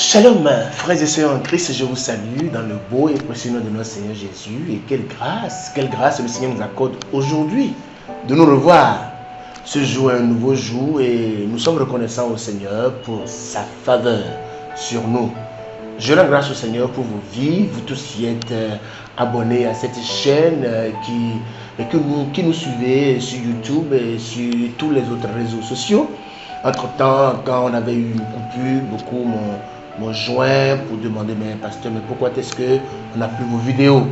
Shalom, frères et sœurs en Christ, je vous salue dans le beau et précieux nom de notre Seigneur Jésus. Et quelle grâce le Seigneur nous accorde aujourd'hui de nous revoir. Ce jour est un nouveau jour et nous sommes reconnaissants au Seigneur pour sa faveur sur nous. Je rends grâce au Seigneur pour vos vies, vous tous qui êtes abonnés à cette chaîne qui nous suivez sur YouTube et sur tous les autres réseaux sociaux. Entre-temps, quand on avait eu une coupure, beaucoup m'ont joint pour demander, mais pasteur, mais pourquoi est-ce qu'on n'a plus vos vidéos?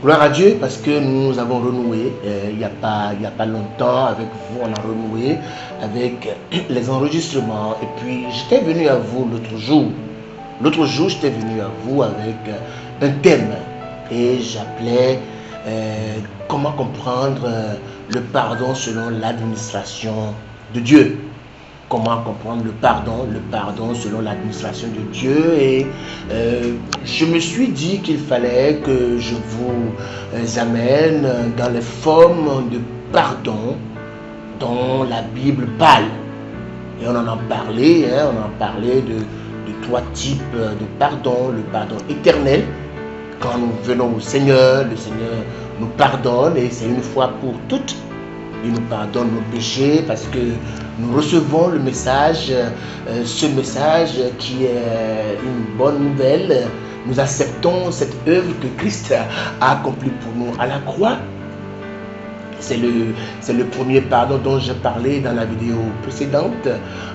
Gloire à Dieu, parce que nous avons renoué il n'y a pas longtemps avec vous, on a renoué avec les enregistrements. Et puis, j'étais venu à vous l'autre jour. L'autre jour, j'étais venu à vous avec un thème et j'appelais comment comprendre le pardon selon l'administration de Dieu. Comment comprendre le pardon selon l'administration de Dieu. Et je me suis dit qu'il fallait que je vous amène dans les formes de pardon dont la Bible parle. Et on en a parlé, de trois types de pardon. Le pardon éternel, quand nous venons au Seigneur, le Seigneur nous pardonne et c'est une fois pour toutes. Il nous pardonne nos péchés parce que nous recevons le message, ce message qui est une bonne nouvelle. Nous acceptons cette œuvre que Christ a accomplie pour nous à la croix. C'est le premier pardon dont j'ai parlé dans la vidéo précédente.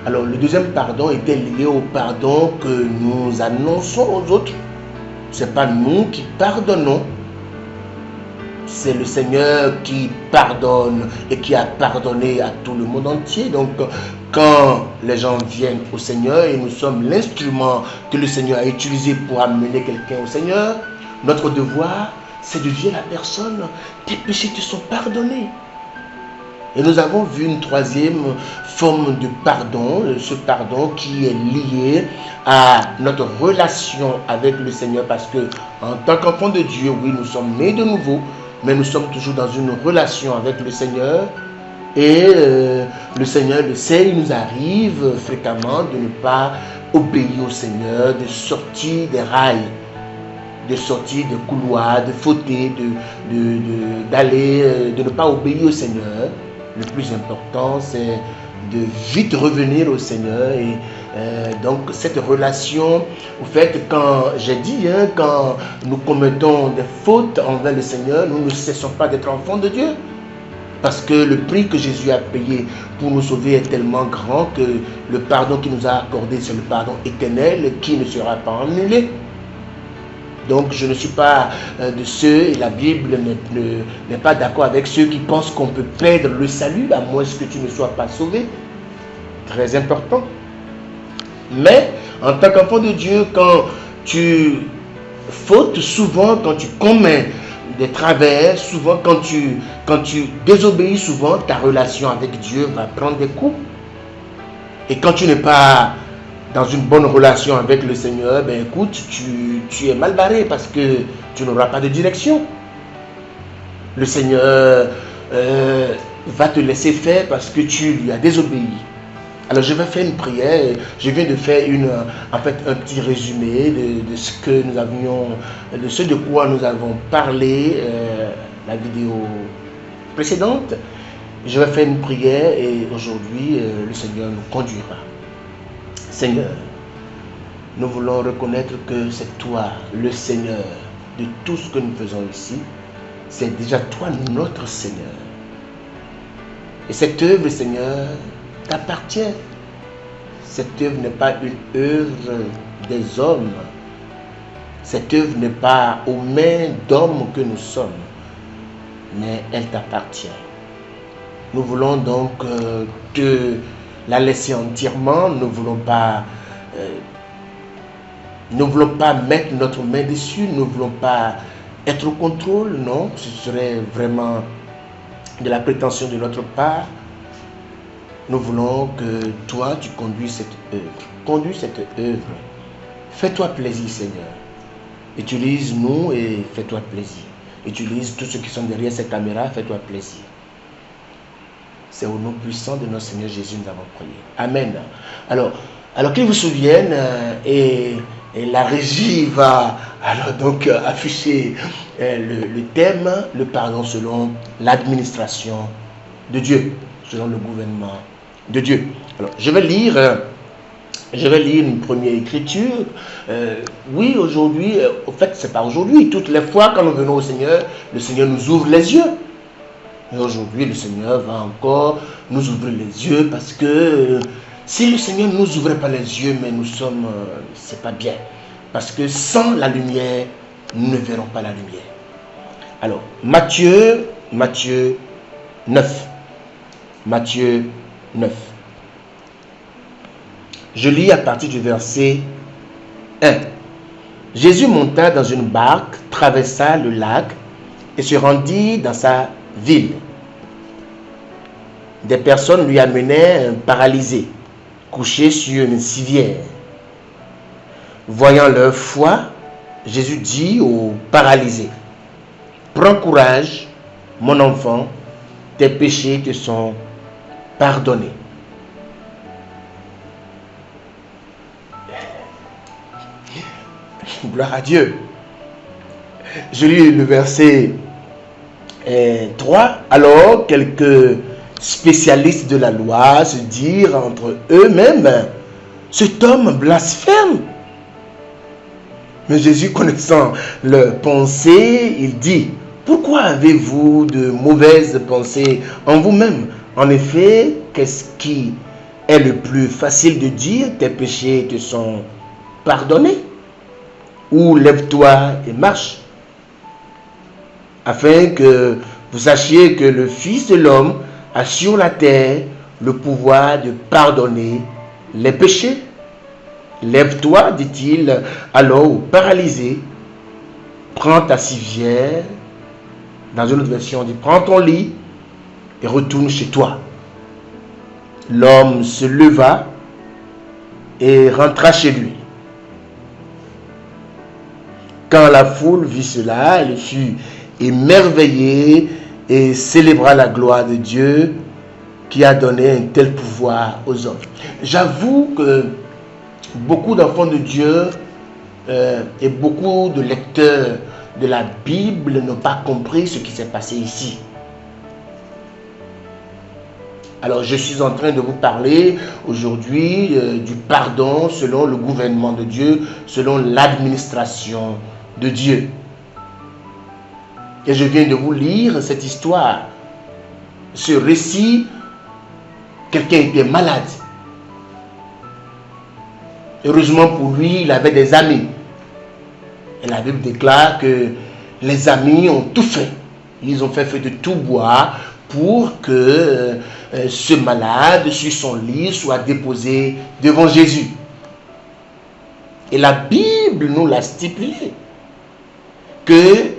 Alors le deuxième pardon était lié au pardon que nous annonçons aux autres. Ce n'est pas nous qui pardonnons. C'est le Seigneur qui pardonne et qui a pardonné à tout le monde entier. Donc, quand les gens viennent au Seigneur et nous sommes l'instrument que le Seigneur a utilisé pour amener quelqu'un au Seigneur, notre devoir, c'est de dire à la personne, tes péchés te sont pardonnés. Et nous avons vu une troisième forme de pardon, ce pardon qui est lié à notre relation avec le Seigneur, parce que en tant qu'enfant de Dieu, oui, nous sommes nés de nouveau, mais nous sommes toujours dans une relation avec le Seigneur et le Seigneur le sait, il nous arrive fréquemment de ne pas obéir au Seigneur, de sortir des rails, de sortir des couloirs, de fauter, de ne pas obéir au Seigneur. Le plus important, c'est de vite revenir au Seigneur. Et donc cette relation, au fait, quand j'ai dit, quand nous commettons des fautes envers le Seigneur, nous ne cessons pas d'être enfants de Dieu. Parce que le prix que Jésus a payé pour nous sauver est tellement grand que le pardon qu'il nous a accordé, c'est le pardon éternel qui ne sera pas annulé. Donc je ne suis pas de ceux, et la Bible n'est pas d'accord avec ceux qui pensent qu'on peut perdre le salut à moins que tu ne sois pas sauvé. Très important. Mais en tant qu'enfant de Dieu, quand tu fautes souvent, quand tu commets des travers, souvent quand tu désobéis souvent, ta relation avec Dieu va prendre des coups. Et quand tu n'es pas dans une bonne relation avec le Seigneur, ben écoute, tu es mal barré parce que tu n'auras pas de direction. Le Seigneur va te laisser faire parce que tu lui as désobéi. Alors je vais faire une prière. Je viens de faire un petit résumé de ce que nous avions, de ce de quoi nous avons parlé la vidéo précédente. Je vais faire une prière et aujourd'hui le Seigneur nous conduira. Seigneur, nous voulons reconnaître que c'est toi, le Seigneur, de tout ce que nous faisons ici. C'est déjà toi, notre Seigneur. Et cette œuvre, Seigneur, t'appartient. Cette œuvre n'est pas une œuvre des hommes. Cette œuvre n'est pas aux mains d'hommes que nous sommes, mais elle t'appartient. Nous voulons donc te la laisser entièrement. Nous ne voulons pas mettre notre main dessus. Nous ne voulons pas être au contrôle. Non, ce serait vraiment de la prétention de notre part. Nous voulons que toi, tu conduis cette œuvre. Conduis cette œuvre. Fais-toi plaisir, Seigneur. Utilise-nous et fais-toi plaisir. Utilise tous ceux qui sont derrière cette caméra. Fais-toi plaisir. C'est au nom puissant de notre Seigneur Jésus que nous avons prié. Amen. Alors, Alors qu'ils vous souviennent, et la régie va alors donc afficher le thème, le pardon selon l'administration de Dieu, selon le gouvernement de Dieu. Alors je vais lire une première écriture. Oui, aujourd'hui, au fait, c'est pas aujourd'hui. Toutes les fois quand nous venons au Seigneur, le Seigneur nous ouvre les yeux. Et aujourd'hui, le Seigneur va encore nous ouvrir les yeux parce que si le Seigneur ne nous ouvrait pas les yeux, mais nous sommes, c'est pas bien. Parce que sans la lumière, nous ne verrons pas la lumière. Alors, Matthieu 9. Matthieu 9. Je lis à partir du verset 1. Jésus monta dans une barque, traversa le lac et se rendit dans sa ville. Des personnes lui amenaient un paralysé, couché sur une civière. Voyant leur foi, Jésus dit au paralysé, « Prends courage, mon enfant, tes péchés te sont pardonnés. » Gloire à Dieu. Je lis le verset 3. Alors, quelques spécialistes de la loi se dirent entre eux-mêmes, « Cet homme blasphème. » Mais Jésus, connaissant leurs pensées, il dit, « Pourquoi avez-vous de mauvaises pensées en vous-même? En effet, qu'est-ce qui est le plus facile de dire, tes péchés te sont pardonnés? Ou lève-toi et marche, afin que vous sachiez que le Fils de l'homme a sur la terre le pouvoir de pardonner les péchés. Lève-toi, dit-il alors au paralysé, prends ta civière. » Dans une autre version, on dit, prends ton lit et retourne chez toi. L'homme se leva et rentra chez lui. Quand la foule vit cela, elle fut émerveillée et célébra la gloire de Dieu qui a donné un tel pouvoir aux hommes. J'avoue que beaucoup d'enfants de Dieu et beaucoup de lecteurs de la Bible n'ont pas compris ce qui s'est passé ici. Alors je suis en train de vous parler aujourd'hui du pardon selon le gouvernement de Dieu, selon l'administration de Dieu. Et je viens de vous lire cette histoire. Ce récit, quelqu'un était malade. Heureusement pour lui, il avait des amis. Et la Bible déclare que les amis ont tout fait. Ils ont fait feu de tout bois pour que ce malade sur son lit soit déposé devant Jésus. Et la Bible nous l'a stipulé que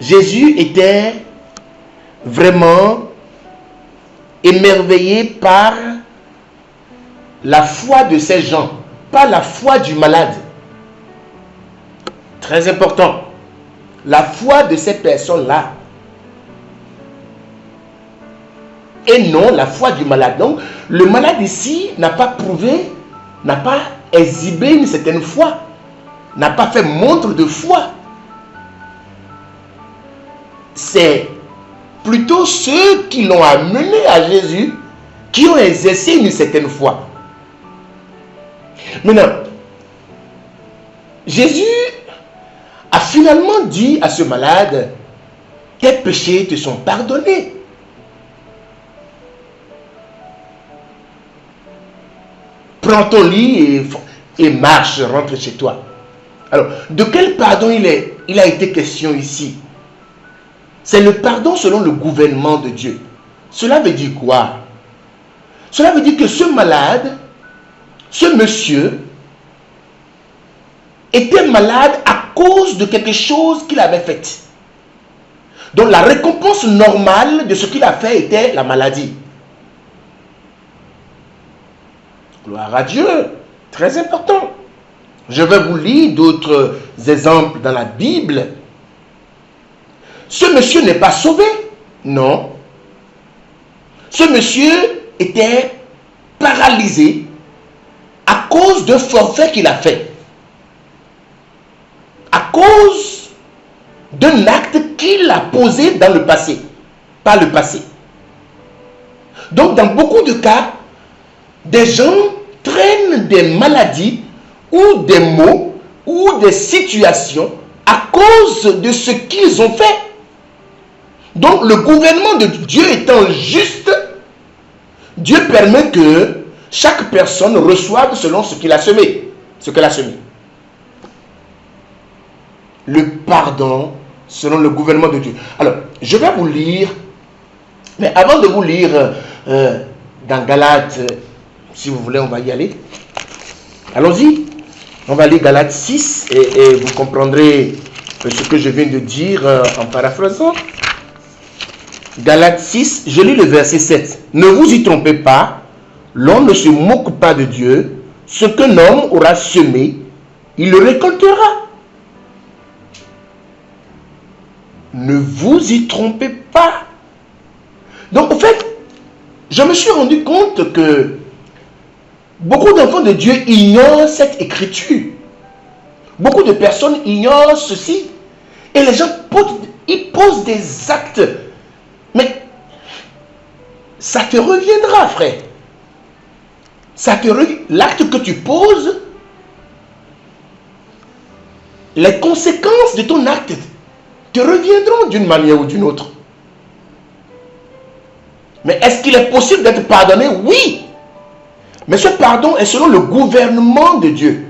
Jésus était vraiment émerveillé par la foi de ces gens, pas la foi du malade. Très important. La foi de ces personnes-là. Et non la foi du malade. Donc, le malade ici n'a pas prouvé, n'a pas exhibé une certaine foi, n'a pas fait montre de foi. C'est plutôt ceux qui l'ont amené à Jésus qui ont exercé une certaine foi. Maintenant, Jésus a finalement dit à ce malade, tes péchés te sont pardonnés. Prends ton lit et marche, rentre chez toi. Alors, de quel pardon il a été question ici? C'est le pardon selon le gouvernement de Dieu. Cela veut dire quoi? Cela veut dire que ce malade, ce monsieur, était malade à cause de quelque chose qu'il avait fait. Donc la récompense normale de ce qu'il a fait était la maladie. Gloire à Dieu, très important. Je vais vous lire d'autres exemples dans la Bible. Ce monsieur n'est pas sauvé, non. Ce monsieur était paralysé à cause d'un forfait qu'il a fait. À cause d'un acte qu'il a posé dans le passé. Par le passé. Donc, dans beaucoup de cas, des gens traînent des maladies ou des maux ou des situations à cause de ce qu'ils ont fait. Donc, le gouvernement de Dieu étant juste, Dieu permet que chaque personne reçoive selon ce qu'il a semé, ce qu'elle a semé. Le pardon selon le gouvernement de Dieu. Alors, je vais vous lire, mais avant de vous lire dans Galates, si vous voulez, on va y aller. Allons-y. On va lire Galates 6 et vous comprendrez ce que je viens de dire en paraphrasant. Galates 6, je lis le verset 7. Ne vous y trompez pas, l'homme ne se moque pas de Dieu. Ce qu'un homme aura semé, il le récoltera. Ne vous y trompez pas. Donc, en fait, je me suis rendu compte que beaucoup d'enfants de Dieu ignorent cette écriture. Beaucoup de personnes ignorent ceci. Et les gens posent des actes. Mais ça te reviendra, frère. L'acte que tu poses, les conséquences de ton acte te reviendront d'une manière ou d'une autre. Mais est-ce qu'il est possible d'être pardonné? Oui. Mais ce pardon est selon le gouvernement de Dieu.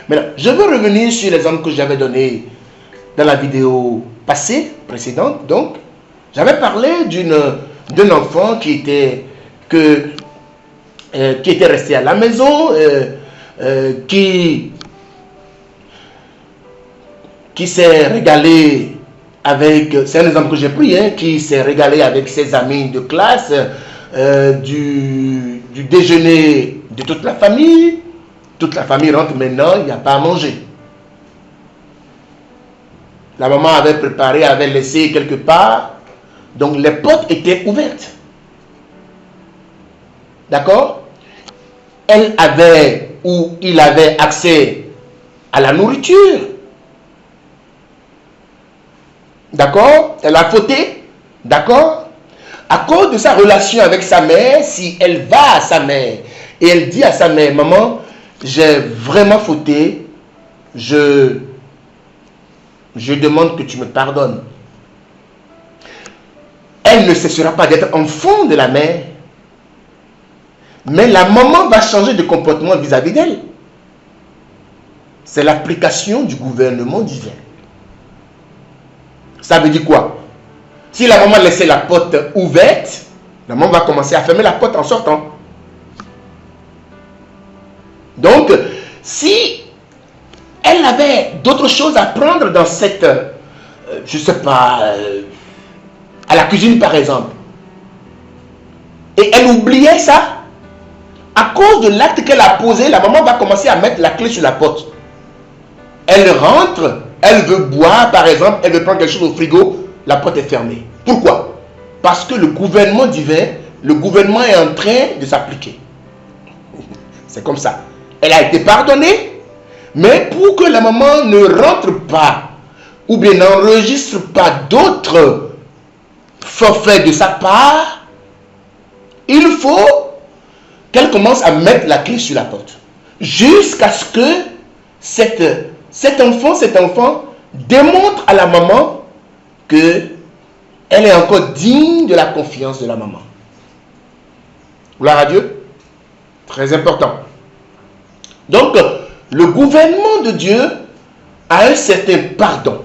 Maintenant, je veux revenir sur l'exemple que j'avais donné dans la vidéo précédente. Donc, j'avais parlé d'un enfant qui était resté à la maison, qui s'est régalé avec, c'est un exemple que j'ai pris, qui s'est régalé avec ses amis de classe, du déjeuner de toute la famille. Toute la famille rentre maintenant, il n'y a pas à manger. La maman avait préparé, avait laissé quelque part, donc les portes étaient ouvertes. D'accord? Elle avait ou il avait accès à la nourriture. D'accord? Elle a fauté. D'accord? À cause de sa relation avec sa mère, si elle va à sa mère et elle dit à sa mère, maman, j'ai vraiment fauté, je demande que tu me pardonnes. Elle ne cessera pas d'être enfant de la mère, mais la maman va changer de comportement vis-à-vis d'elle. C'est l'application du gouvernement divin. Ça veut dire quoi? Si la maman laissait la porte ouverte, la maman va commencer à fermer la porte en sortant. Donc, si elle avait d'autres choses à prendre dans cette, je ne sais pas, à la cuisine par exemple, et elle oubliait ça, à cause de l'acte qu'elle a posé, la maman va commencer à mettre la clé sur la porte. Elle rentre, elle veut boire par exemple, elle veut prendre quelque chose au frigo, la porte est fermée. Pourquoi? Parce que le gouvernement divin, le gouvernement est en train de s'appliquer. C'est comme ça. Elle a été pardonnée, mais pour que la maman ne rentre pas ou bien n'enregistre pas d'autres forfaits de sa part, il faut qu'elle commence à mettre la clé sur la porte. Jusqu'à ce que cet enfant démontre à la maman qu'elle est encore digne de la confiance de la maman. Gloire à Dieu. Très important. Donc, le gouvernement de Dieu a un certain pardon.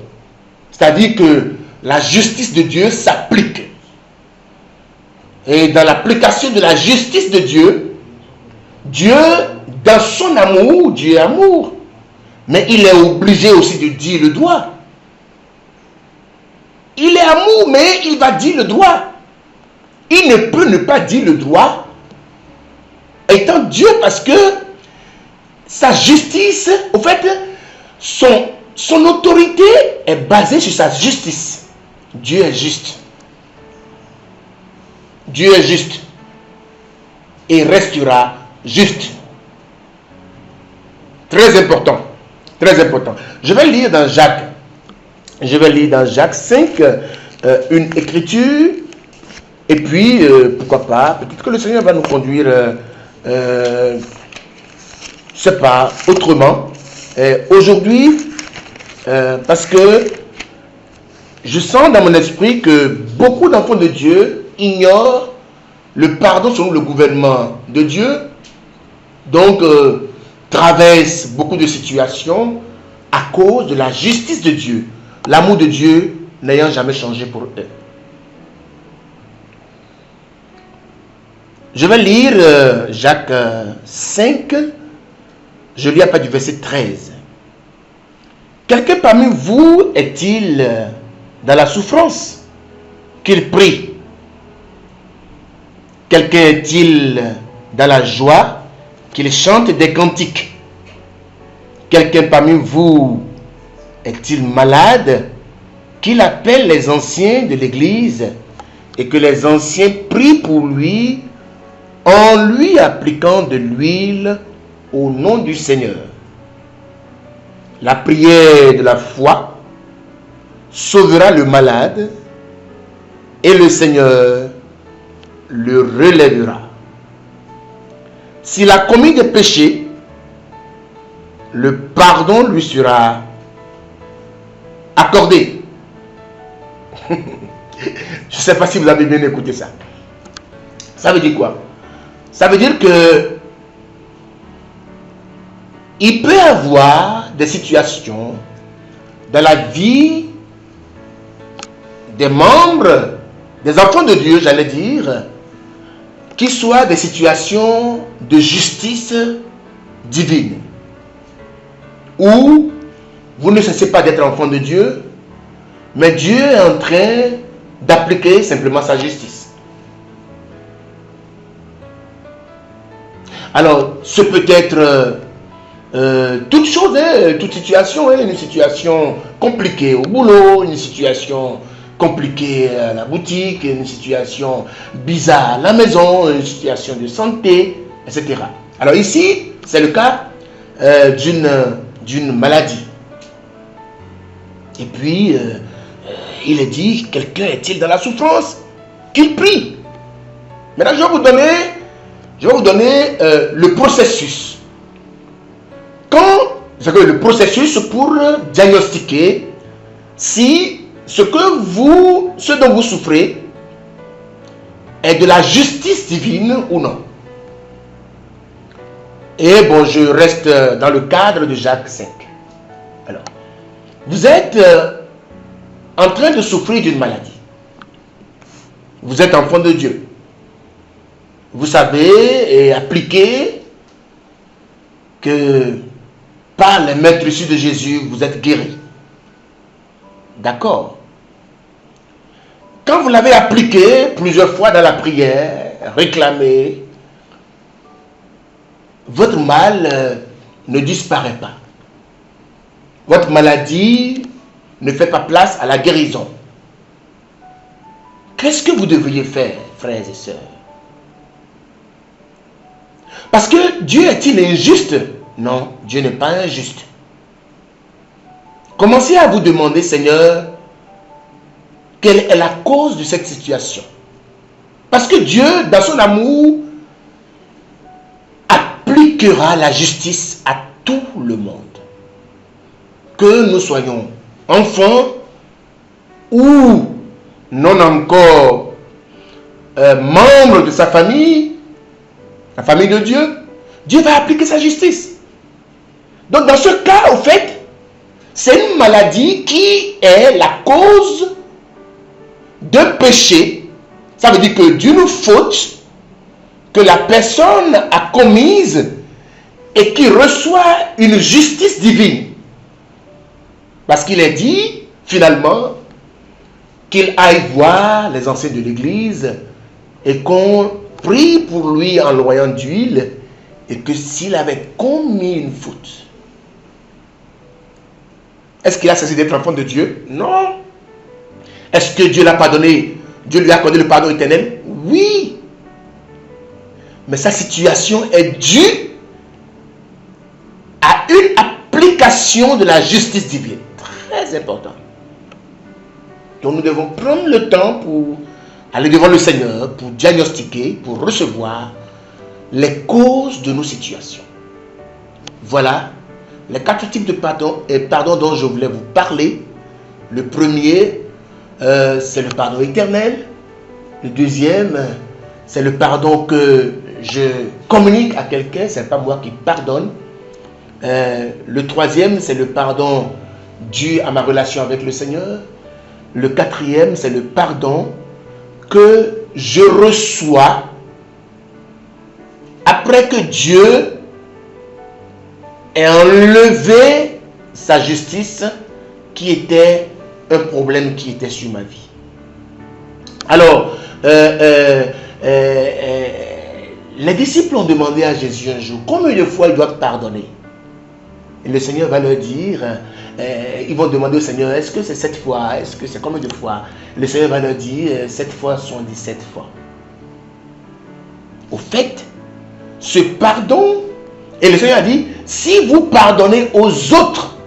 C'est-à-dire que la justice de Dieu s'applique. Et dans l'application de la justice de Dieu, Dieu, dans son amour, Dieu est amour. Mais il est obligé aussi de dire le droit. Il est amour, mais il va dire le droit. Il ne peut ne pas dire le droit, étant Dieu, parce que sa justice, au fait, son autorité est basée sur sa justice. Dieu est juste. Dieu est juste et restera juste. Très important. Très important. Je vais lire dans Jacques. Je vais lire dans Jacques 5 une écriture. Et puis, pourquoi pas, peut-être que le Seigneur va nous conduire, je ne sais pas, autrement. Aujourd'hui, parce que je sens dans mon esprit que beaucoup d'enfants de Dieu ignorent le pardon selon le gouvernement de Dieu. Donc, traversent beaucoup de situations à cause de la justice de Dieu. L'amour de Dieu n'ayant jamais changé pour eux. Je vais lire Jacques 5. Je lis à partir du verset 13. Quelqu'un parmi vous est-il dans la souffrance qu'il prie? Quelqu'un est-il dans la joie qu'il chante des cantiques? Quelqu'un parmi vous est-il malade qu'il appelle les anciens de l'église et que les anciens prient pour lui en lui appliquant de l'huile au nom du Seigneur? La prière de la foi sauvera le malade et le Seigneur le relèvera. S'il a commis des péchés, le pardon lui sera accordé. Je ne sais pas si vous avez bien écouté ça. Ça veut dire quoi? Ça veut dire que il peut y avoir des situations dans la vie des membres, des enfants de Dieu, j'allais dire, qui soient des situations de justice divine, où vous ne cessez pas d'être enfant de Dieu, mais Dieu est en train d'appliquer simplement sa justice. Alors, ce peut être toute chose, toute situation, une situation compliquée au boulot, une situation compliquée à la boutique, une situation bizarre à la maison, une situation de santé, etc. Alors ici, c'est le cas d'une maladie. Et puis, il est dit, quelqu'un est-il dans la souffrance? Qu'il prie. Maintenant, je vais vous donner le processus. Le processus pour diagnostiquer si ce dont vous souffrez est de la justice divine ou non. Et bon, je reste dans le cadre de Jacques 5. Alors, vous êtes en train de souffrir d'une maladie. Vous êtes enfant de Dieu. Vous savez et appliquez que par les maîtres issus de Jésus, vous êtes guéri. D'accord. Quand vous l'avez appliqué plusieurs fois dans la prière, réclamé, votre mal ne disparaît pas. Votre maladie ne fait pas place à la guérison. Qu'est-ce que vous devriez faire, frères et sœurs? Parce que Dieu est-il injuste? Non, Dieu n'est pas injuste. Commencez à vous demander, Seigneur, quelle est la cause de cette situation? Parce que Dieu, dans son amour, appliquera la justice à tout le monde. Que nous soyons enfants ou non encore membres de sa famille, la famille de Dieu, Dieu va appliquer sa justice. Donc dans ce cas, au fait, c'est une maladie qui est la cause d'un péché. Ça veut dire que d'une faute que la personne a commise et qui reçoit une justice divine. Parce qu'il est dit, finalement, qu'il aille voir les anciens de l'église et qu'on prie pour lui en loyant d'huile, et que s'il avait commis une faute, est-ce qu'il a cessé d'être enfant de Dieu? Non. Est-ce que Dieu l'a pardonné? Dieu lui a accordé le pardon éternel? Oui. mais sa situation est due à une application de la justice divine. Très important. Donc nous devons prendre le temps pour aller devant le Seigneur, pour diagnostiquer, pour recevoir les causes de nos situations. Voilà les 4 types de pardon dont je voulais vous parler. Le premier, c'est le pardon éternel. Le deuxième, c'est le pardon que je communique à quelqu'un, ce n'est pas moi qui pardonne. Le troisième, c'est le pardon dû à ma relation avec le Seigneur. Le quatrième, c'est le pardon que je reçois après que Dieu ait enlevé sa justice qui était un problème qui était sur ma vie. Alors, les disciples ont demandé à Jésus un jour combien de fois ils doivent pardonner. Et le Seigneur va leur dire, ils vont demander au Seigneur, est-ce que c'est 7 fois? Est-ce que c'est combien de fois? Le Seigneur va leur dire, 7 fois sont 17 fois. Au fait, ce pardon, et le Seigneur a dit, si vous pardonnez aux autres,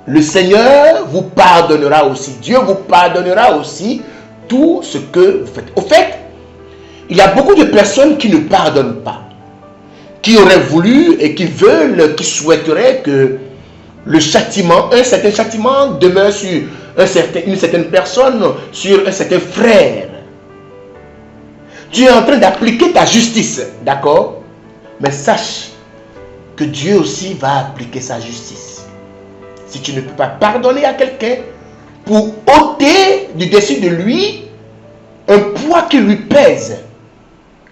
le Seigneur vous pardonnera aussi. Dieu vous pardonnera aussi tout ce que vous faites. Au fait, il y a beaucoup de personnes qui ne pardonnent pas, qui auraient voulu et qui veulent, qui souhaiteraient que le châtiment, un certain châtiment demeure sur une certaine personne, sur un certain frère. Tu es en train d'appliquer ta justice, d'accord? Mais sache que Dieu aussi va appliquer sa justice. Si tu ne peux pas pardonner à quelqu'un pour ôter du dessus de lui un poids qui lui pèse,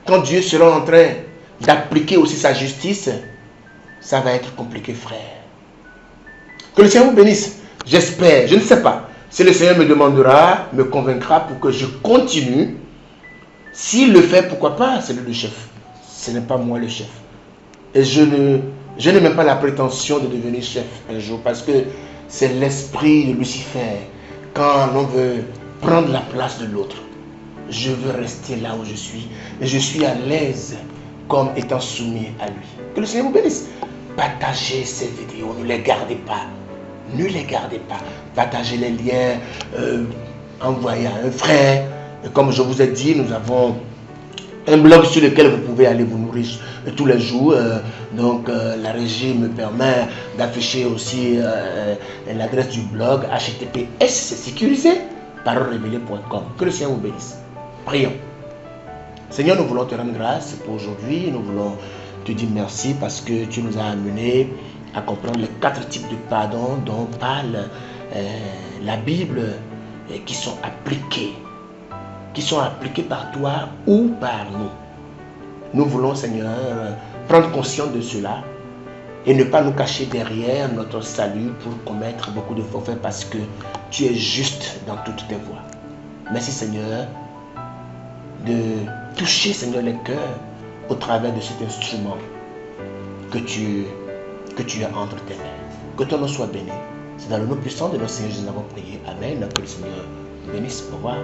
quand Dieu sera en train d'appliquer aussi sa justice, ça va être compliqué, frère. Que le Seigneur vous bénisse. J'espère, je ne sais pas. Si le Seigneur me demandera, me convaincra pour que je continue. S'il le fait, pourquoi pas, c'est lui le chef. Ce n'est pas moi le chef. Et je n'ai même pas la prétention de devenir chef un jour, parce que c'est l'esprit de Lucifer. Quand on veut prendre la place de l'autre, je veux rester là où je suis. Et je suis à l'aise comme étant soumis à lui. Que le Seigneur vous bénisse. Partagez ces vidéos, ne les gardez pas. Ne les gardez pas. Partagez les liens, envoyez à un frère. Et comme je vous ai dit, nous avons un blog sur lequel vous pouvez aller vous nourrir tous les jours. La régie me permet d'afficher aussi l'adresse du blog https, c'est sécurisé, parolerévélée.com. Que le Seigneur vous bénisse. Prions. Seigneur, nous voulons te rendre grâce pour aujourd'hui. Nous voulons te dire merci parce que tu nous as amenés à comprendre les 4 types de pardon dont parle la Bible et qui sont appliqués par toi ou par nous. Nous voulons, Seigneur, prendre conscience de cela et ne pas nous cacher derrière notre salut pour commettre beaucoup de forfaits parce que tu es juste dans toutes tes voies. Merci, Seigneur, de toucher, Seigneur, les cœurs au travers de cet instrument que tu as entre tes mains. Que ton nom soit béni. C'est dans le nom puissant de notre Seigneur que nous avons prié. Amen. Que le Seigneur bénisse. Au revoir.